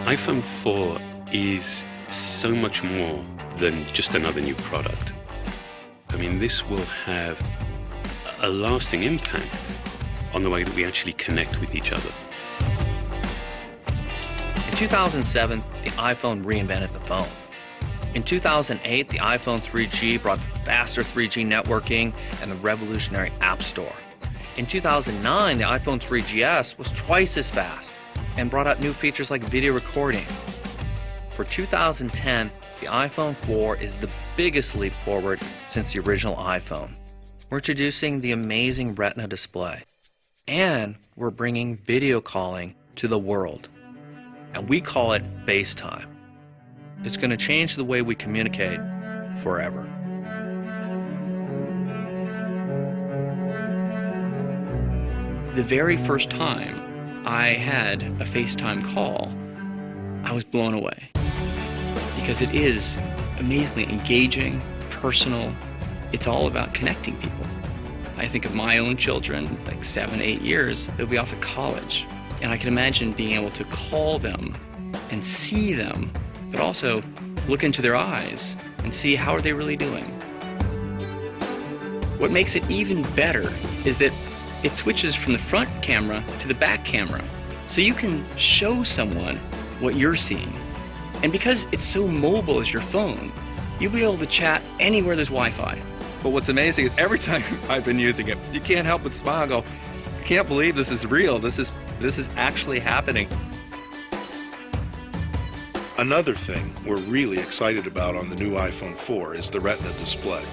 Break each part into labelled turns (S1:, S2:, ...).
S1: iPhone 4 is so much more than just another new product. I mean, this will have a lasting impact on the way that we actually connect with each other.
S2: In 2007, the iPhone reinvented the phone. In 2008, the iPhone 3G brought faster 3G networking and the revolutionary App Store. In 2009, the iPhone 3GS was twice as fast and brought out new features like video recording. For 2010, the iPhone 4 is the biggest leap forward since the original iPhone. We're introducing the amazing Retina display, and we're bringing video calling to the world. And we call it FaceTime. It's going to change the way we communicate forever. The very first time I had a FaceTime call, I was blown away because it is amazingly engaging, personal. It's all about connecting people. I think of my own children, like 7, 8 years, they'll be off at college. And I can imagine being able to call them and see them, but also look into their eyes and see how are they really doing. What makes it even better is that it switches from the front camera to the back camera. So you can show someone what you're seeing. And because it's so mobile as your phone, you'll be able to chat anywhere there's Wi-Fi.
S3: But what's amazing is every time I've been using it, you can't help but smile and go, I can't believe this is real. This is actually happening.
S4: Another thing we're really excited about on the new iPhone 4 is the Retina display.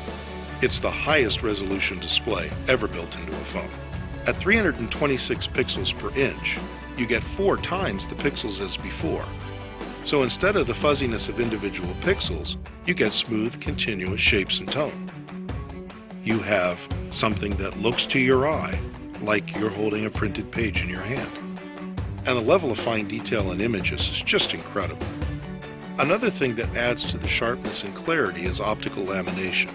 S4: It's the highest resolution display ever built into a phone. At 326 pixels per inch, you get 4 times the pixels as before. So instead of the fuzziness of individual pixels, you get smooth, continuous shapes and tone. You have something that looks to your eye like you're holding a printed page in your hand. And the level of fine detail in images is just incredible. Another thing that adds to the sharpness and clarity is optical lamination.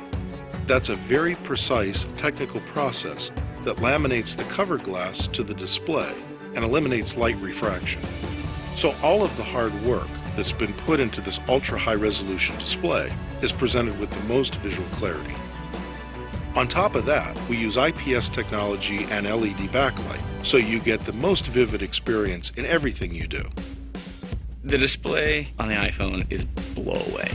S4: That's a very precise technical process that laminates the cover glass to the display and eliminates light refraction. So all of the hard work that's been put into this ultra-high resolution display is presented with the most visual clarity. On top of that, we use IPS technology and LED backlight, so you get the most vivid experience in everything you do.
S2: The display on the iPhone is blow away.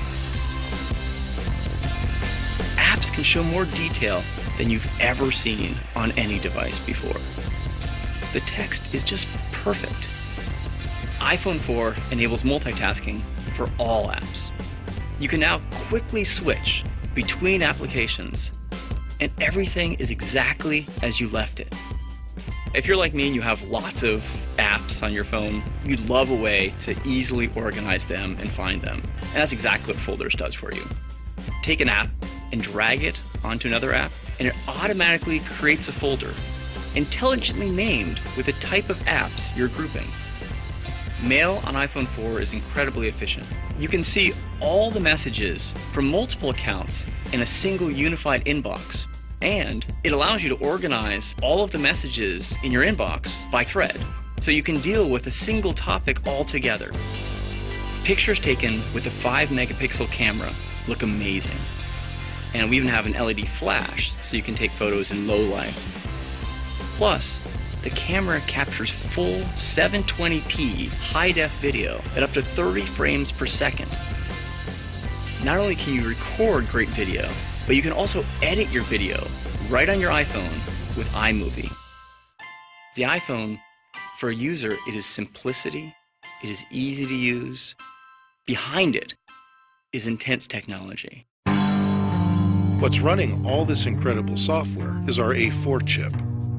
S2: Apps can show more detail than you've ever seen on any device before. The text is just perfect. iPhone 4 enables multitasking for all apps. You can now quickly switch between applications, and everything is exactly as you left it. If you're like me and you have lots of apps on your phone, you'd love a way to easily organize them and find them. And that's exactly what Folders does for you. Take an app and drag it onto another app, and it automatically creates a folder, intelligently named with the type of apps you're grouping. Mail on iPhone 4 is incredibly efficient. You can see all the messages from multiple accounts in a single unified inbox. And it allows you to organize all of the messages in your inbox by thread, so you can deal with a single topic altogether. Pictures taken with a 5-megapixel camera look amazing. And we even have an LED flash, so you can take photos in low light. Plus, the camera captures full 720p high-def video at up to 30 frames per second. Not only can you record great video, but you can also edit your video right on your iPhone with iMovie. The iPhone, for a user, it is simplicity, it is easy to use. Behind it is intense technology.
S4: What's running all this incredible software is our A4 chip.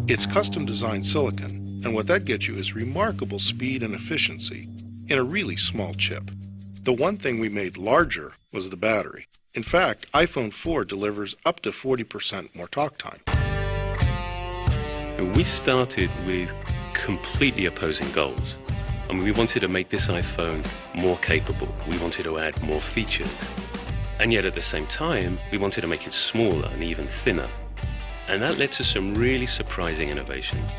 S4: It's custom-designed silicon, and what that gets you is remarkable speed and efficiency in a really small chip. The one thing we made larger was the battery. In fact, iPhone 4 delivers up to 40% more talk time.
S1: And we started with completely opposing goals. I mean, we wanted to make this iPhone more capable. We wanted to add more features. And yet at the same time, we wanted to make it smaller and even thinner. And that led to some really surprising innovations.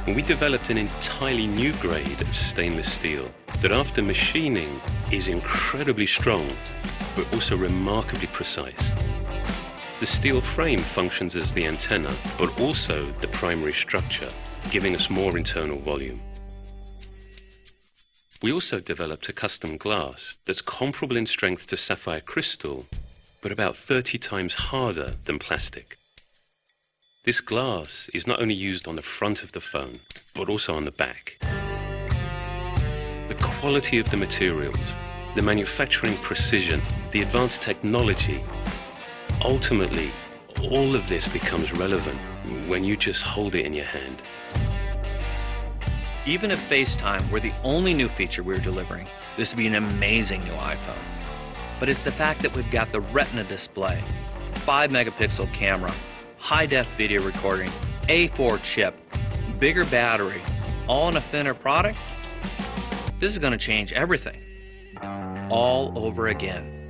S1: And we developed an entirely new grade of stainless steel that after machining is incredibly strong, but also remarkably precise. The steel frame functions as the antenna, but also the primary structure, giving us more internal volume. We also developed a custom glass that's comparable in strength to sapphire crystal, but about 30 times harder than plastic. This glass is not only used on the front of the phone, but also on the back. The quality of the materials, the manufacturing precision, the advanced technology, ultimately, all of this becomes relevant when you just hold it in your hand.
S2: Even if FaceTime were the only new feature we were delivering, this would be an amazing new iPhone. But it's the fact that we've got the Retina display, 5-megapixel camera, high-def video recording, A4 chip, bigger battery, all in a thinner product. This is going to change everything all over again.